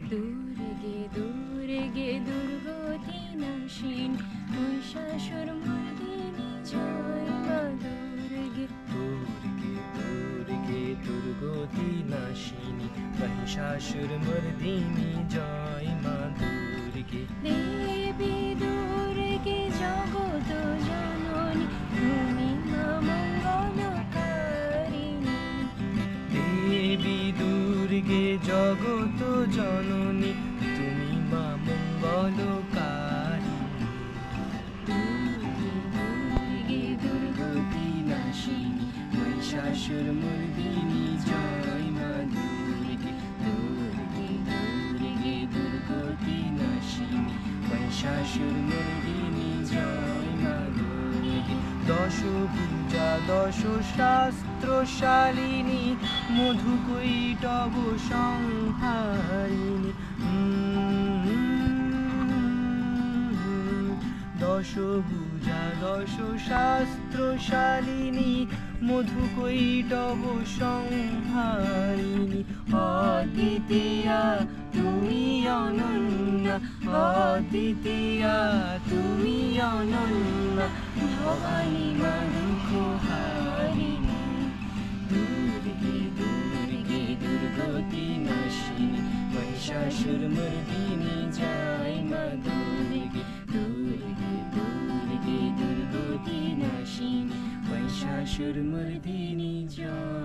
দুর্গে দুর্গতি নাশিন মহিষাসুরমর্দিনী জয় মা দুর্গে দুর্গে দুর্গতি নাশিনী মহিষাসুরমর্দিনী জয় মা দুর্গে দেবী দুর্গে জগত জননী তুমি মা মঙ্গলকারিণী দেবী দুর্গে জগত জননী তুমি মা মঙ্গলকারিণী দুর্গে দুর্গতি নাশিনী মহিষাসুরমর্দিনী জয় মা দুর্গে দুর্গে দুর্গতি নাশিনী মহিষাসুরমর্দিনী জয় মা দুর্গে দশভুজা দশ শাস্ত্রশালিনী মধুকৈটভ সংহারিণী দশভুজা দশ শাস্ত্রশালিনী মধুকৈটভ সংহারিণী অদ্বিতীয়া তুমি অনন্যা অদ্বিতীয়া তুমি অনন্যা ভবানী মা দুঃখহারিণী দুর্গে দুর্গতি নাশিনী মহিষাসুরমর্দিনী জয় মা দুর্গে দুর্গতি নাশিনী মহিষাসুরমর্দিনী জয়